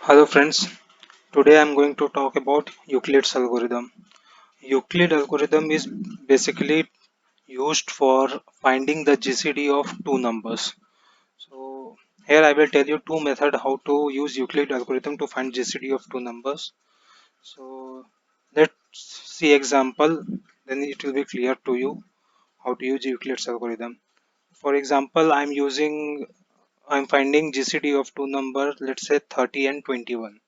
Hello friends, today I am going to talk about Euclid's algorithm. Euclid algorithm is basically used for finding the GCD of two numbers. So here I will tell you two methods how to use Euclid algorithm to find GCD of two numbers. So let's see example, then it will be clear to you how to use Euclid's algorithm. For example, I'm finding GCD of two numbers, let's say 30 and 21.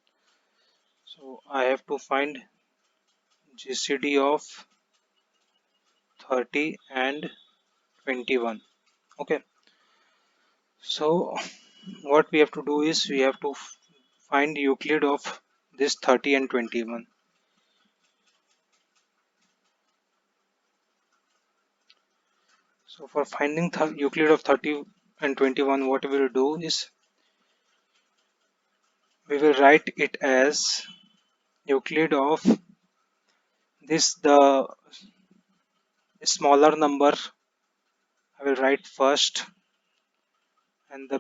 So I have to find GCD of 30 and 21. Okay, so what we have to do is we have to find Euclid of this 30 and 21. So for finding Euclid of 30 and 21, what we will do is we will write it as Euclid of this the smaller number I will write first, and the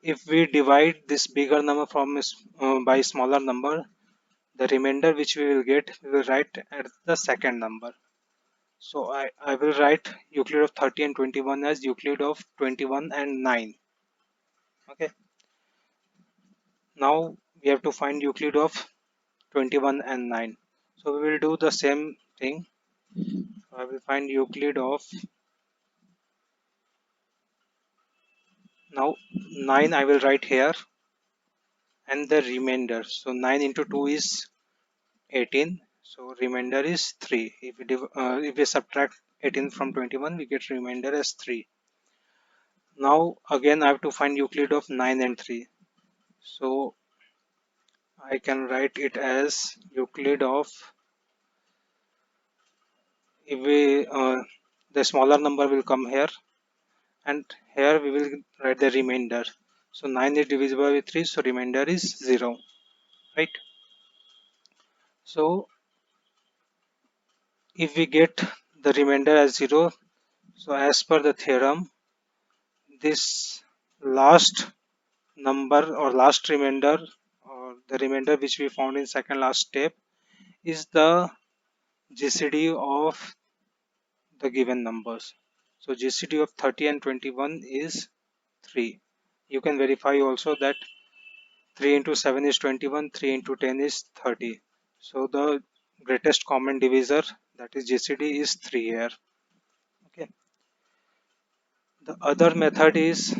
if we divide this bigger number by smaller number, the remainder which we will get we will write at the second number. So I will write Euclid of 30 and 21 as Euclid of 21 and 9. Okay. Now we have to find Euclid of 21 and 9. So we will do the same thing. I will find Euclid of now 9 I will write here and the remainder. So 9 into 2 is 18. So remainder is 3. If we subtract 18 from 21, we get remainder as 3. Now again I have to find Euclid of 9 and 3. So I can write it as Euclid of if we the smaller number will come here, and here we will write the remainder. So 9 is divisible by 3, so remainder is 0, right? So if we get the remainder as 0, so as per the theorem, this last number or last remainder or the remainder which we found in second last step is the GCD of the given numbers. So GCD of 30 and 21 is 3. You can verify also that 3 into 7 is 21, 3 into 10 is 30. So the greatest common divisor, that is GCD, is 3 here. Okay. The other method is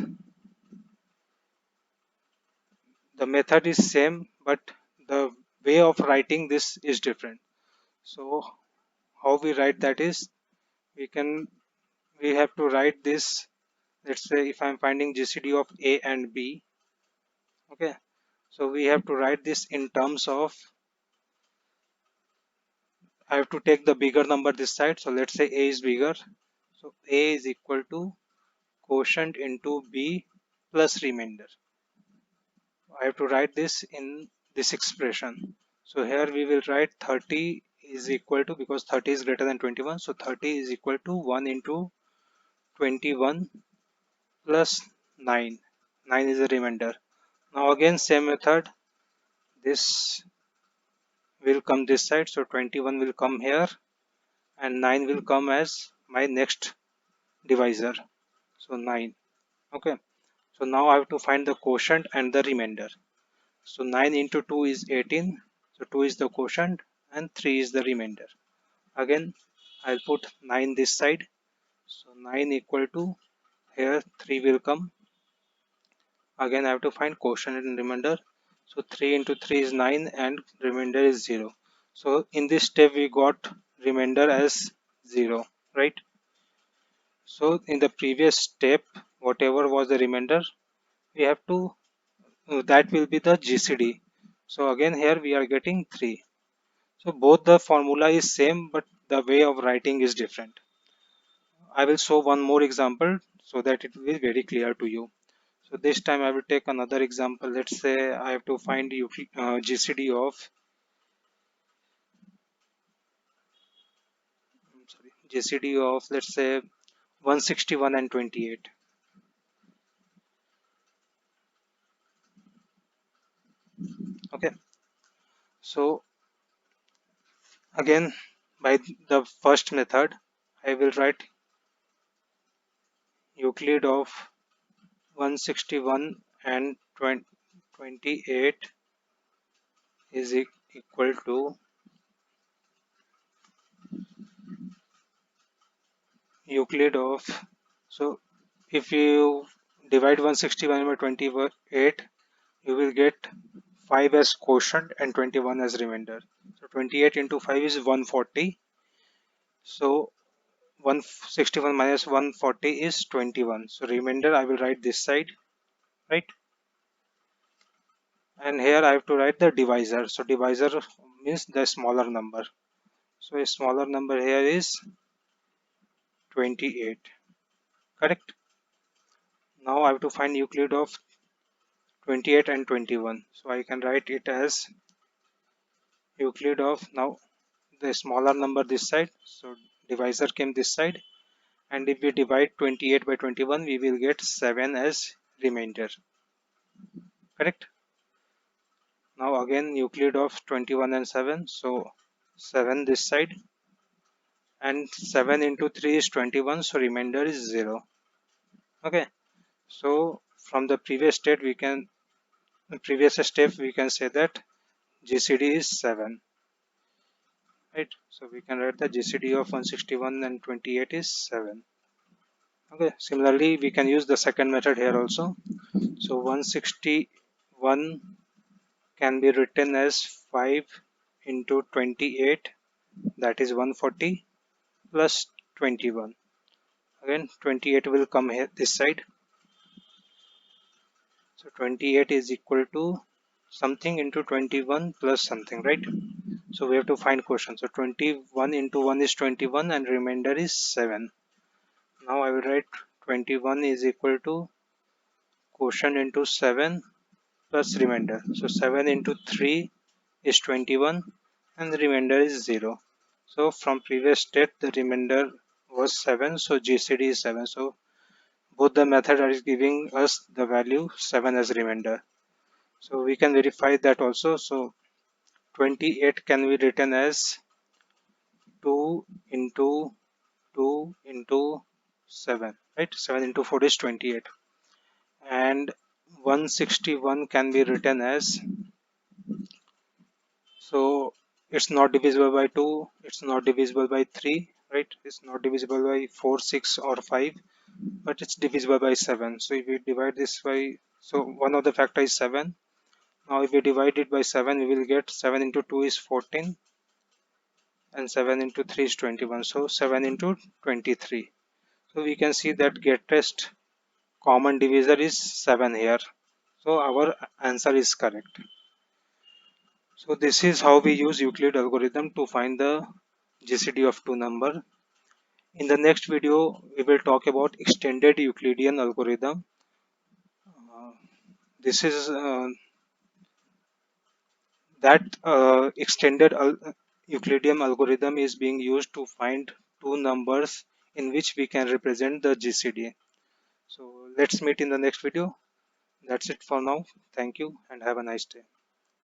same, but the way of writing this is different. So how we write that is we have to write this. Let's say if I'm finding GCD of A and B, okay, so we have to write this in terms of I have to take the bigger number this side. So let's say A is bigger. So A is equal to quotient into B plus remainder. I have to write this in this expression. So here we will write 30 is equal to, because 30 is greater than 21. So 30 is equal to 1 into 21 plus 9. 9 is the remainder. Now again same method. This will come this side. So 21 will come here and 9 will come as my next divisor. So 9. Okay. So now I have to find the quotient and the remainder. So 9 into 2 is 18. So 2 is the quotient and 3 is the remainder. Again, I'll put 9 this side. So 9 equal to, here 3 will come. Again, I have to find quotient and remainder. So 3 into 3 is 9 and remainder is 0. So in this step, we got remainder as 0, right? So in the previous step, whatever was the remainder, we have to that will be the GCD. So again here we are getting 3. So both the formula is same, but the way of writing is different. I will show one more example so that it will be very clear to you. So this time I will take another example. Let's say I have to find GCD of GCD of, let's say, 161 and 28. Okay, so again, by the first method, I will write Euclid of 161 and 28 is equal to Euclid of, so if you divide 161 by 28, you will get 5 as quotient and 21 as remainder. So 28 into 5 is 140. So 161 minus 140 is 21. So remainder I will write this side, right? And here I have to write the divisor. So divisor means the smaller number. So a smaller number here is 28. Correct? Now I have to find Euclid of 28 and 21. So I can write it as Euclid of, now the smaller number this side. So divisor came this side. And if we divide 28 by 21, we will get 7 as remainder. Correct? Now again Euclid of 21 and 7. So 7 this side. And 7 into 3 is 21. So remainder is 0. Okay. So from the previous state we can, previous step we can say that GCD is 7. Right, so we can write the GCD of 161 and 28 is 7. Okay, similarly we can use the second method here also. So 161 can be written as 5 into 28, that is 140, plus 21. Again 28 will come here this side. So 28 is equal to something into 21 plus something, right? So we have to find quotient. So 21 into 1 is 21 and remainder is 7. Now I will write 21 is equal to quotient into 7 plus remainder. So 7 into 3 is 21 and the remainder is 0. So from previous state the remainder was 7, so GCD is 7. So both the method are giving us the value 7 as remainder. So we can verify that also. So 28 can be written as 2 into 2 into 7, right? 7 into 4 is 28. And 161 can be written as, so it's not divisible by 2, it's not divisible by 3, right? It's not divisible by 4, 6 or 5, but it's divisible by 7. So if we divide this by, so one of the factor is 7. Now if we divide it by 7, we will get 7 into 2 is 14 and 7 into 3 is 21. So 7 into 23. So we can see that greatest common divisor is 7 here. So our answer is correct. So this is how we use Euclid algorithm to find the GCD of two number. In the next video, we will talk about extended Euclidean algorithm. This is that extended Euclidean algorithm is being used to find two numbers in which we can represent the GCD. So let's meet in the next video. That's it for now. Thank you and have a nice day.